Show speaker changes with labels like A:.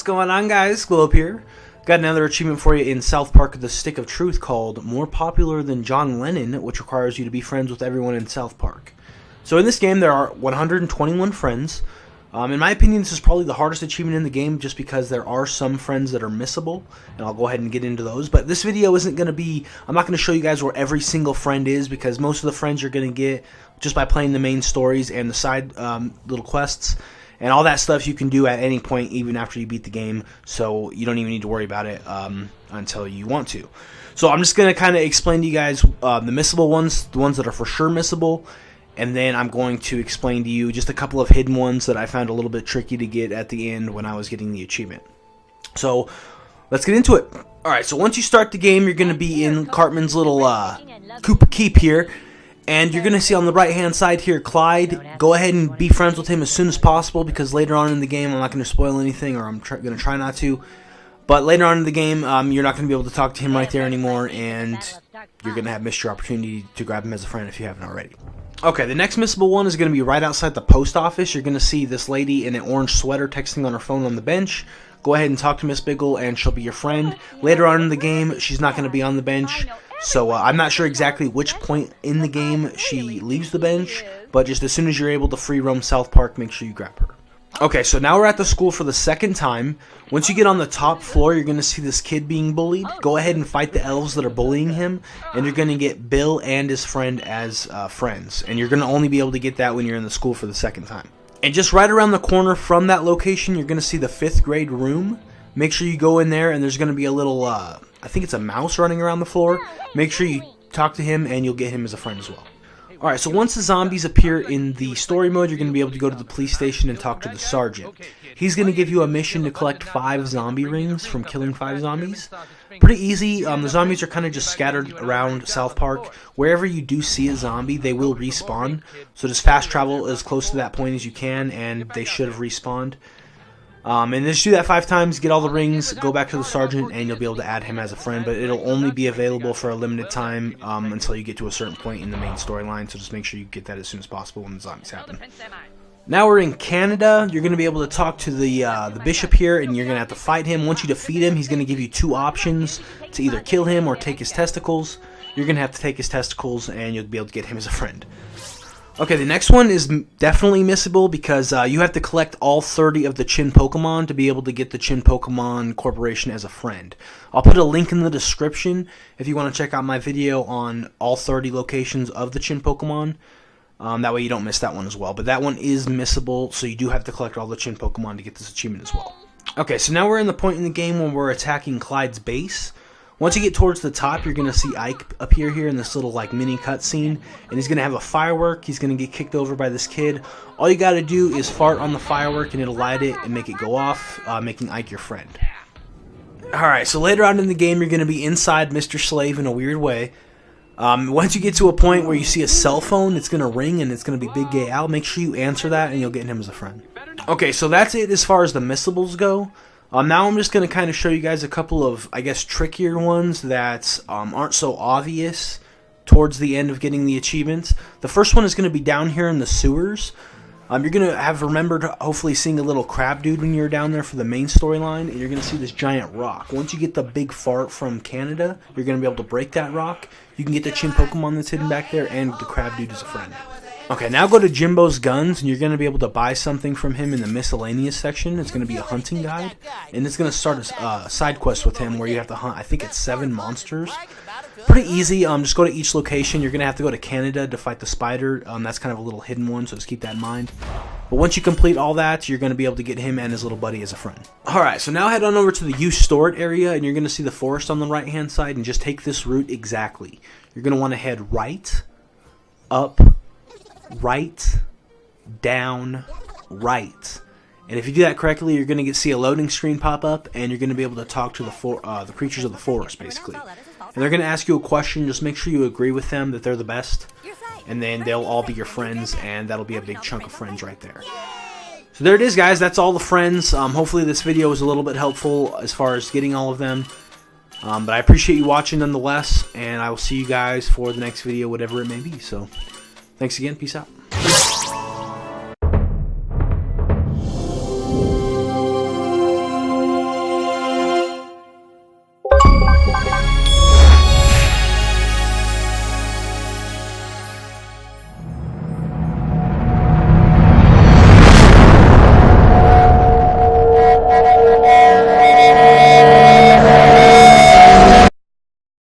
A: going on, guys? Globe here. Got another achievement for you in South Park: The Stick of Truth called More Popular Than John Lennon, which requires you to be friends with everyone in South Park. So in this game there are 121 friends. In my opinion, this is probably the hardest achievement in the game just because there are some friends that are missable, and I'll go ahead and get into those. But this video isn't going to be, I'm not going to show you guys where every single friend is, because most of the friends you're going to get just by playing the main stories and the side little quests. And all that stuff you can do at any point, even after you beat the game, so you don't even need to worry about it until you want to. So I'm just going to kind of explain to you guys the missable ones, the ones that are for sure missable, and then I'm going to explain to you just a couple of hidden ones that I found a little bit tricky to get at the end when I was getting the achievement. So let's get into it. Alright, so once you start the game, you're going to be in Cartman's little Koopa Keep here. And you're going to see on the right hand side here, Clyde. Go ahead and be friends with him as soon as possible, because later on in the game, I'm not going to spoil anything, or I'm going to try not to. But later on in the game, you're not going to be able to talk to him right there anymore, and you're going to have missed your opportunity to grab him as a friend if you haven't already. Okay, the next missable one is going to be right outside the post office. You're going to see this lady in an orange sweater texting on her phone on the bench. Go ahead and talk to Miss Biggle, and she'll be your friend. Later on in the game, she's not going to be on the bench. So I'm not sure exactly which point in the game she leaves the bench, but just as soon as you're able to free roam South Park, make sure you grab her. Okay, so now we're at the school for the second time. Once you get on the top floor, you're going to see this kid being bullied. Go ahead and fight the elves that are bullying him, and you're going to get Bill and his friend as friends. And you're going to only be able to get that when you're in the school for the second time. And just right around the corner from that location, you're going to see the 5th grade room. Make sure you go in there, and there's going to be a little, I think it's a mouse running around the floor. Make sure you talk to him, and you'll get him as a friend as well. Alright, so once the zombies appear in the story mode, you're going to be able to go to the police station and talk to the sergeant. He's going to give you a mission to collect 5 zombie rings from killing 5 zombies. Pretty easy. The zombies are kind of just scattered around South Park. Wherever you do see a zombie, they will respawn. So just fast travel as close to that point as you can, and they should have respawned. And just do that 5 times, get all the rings, go back to the sergeant, and you'll be able to add him as a friend. But it'll only be available for a limited time until you get to a certain point in the main storyline. So just make sure you get that as soon as possible when the zombies happen. Now we're in Canada. You're going to be able to talk to the bishop here, and you're going to have to fight him. Once you defeat him, he's going to give you 2 options to either kill him or take his testicles. You're going to have to take his testicles, and you'll be able to get him as a friend. Okay, the next one is definitely missable because you have to collect all 30 of the Chin Pokemon to be able to get the Chin Pokemon Corporation as a friend. I'll put a link in the description if you want to check out my video on all 30 locations of the Chin Pokemon. That way you don't miss that one as well. But that one is missable, so you do have to collect all the Chin Pokemon to get this achievement as well. Okay, so now we're in the point in the game when we're attacking Clyde's base. Once you get towards the top, you're going to see Ike appear here in this little like mini cutscene, and he's going to have a firework. He's going to get kicked over by this kid. All you got to do is fart on the firework, and it'll light it and make it go off, making Ike your friend. Alright, so later on in the game, you're going to be inside Mr. Slave in a weird way. Once you get to a point where you see a cell phone, it's going to ring, and it's going to be Big Gay Al. Make sure you answer that, and you'll get him as a friend. Okay, so that's it as far as the missables go. Now I'm just going to kind of show you guys a couple of, I guess, trickier ones that aren't so obvious towards the end of getting the achievements. The first one is going to be down here in the sewers. You're going to have remembered hopefully seeing a little crab dude when you're down there for the main storyline, and you're going to see this giant rock. Once you get the big fart from Canada, you're going to be able to break that rock. You can get the Chin Pokemon that's hidden back there, and the crab dude is a friend. Okay, now go to Jimbo's Guns, and you're going to be able to buy something from him in the miscellaneous section. It's going to be a hunting guide, and it's going to start a side quest with him where you have to hunt, I think it's 7 monsters. Pretty easy. Just go to each location. You're going to have to go to Canada to fight the spider. That's kind of a little hidden one, so just keep that in mind. But once you complete all that, you're going to be able to get him and his little buddy as a friend. Alright, so now head on over to the You Store It area, and you're going to see the forest on the right-hand side, and just take this route exactly. You're going to want to head right, up, right, down, right. And if you do that correctly, you're going to see a loading screen pop up, and you're going to be able to talk to the creatures of the forest, basically. And they're going to ask you a question. Just make sure you agree with them that they're the best, and then they'll all be your friends, and that'll be a big chunk of friends right there. So there it is, guys. That's all the friends. Hopefully this video was a little bit helpful as far as getting all of them. But I appreciate you watching nonetheless, and I will see you guys for the next video, whatever it may be. So thanks again. Peace out.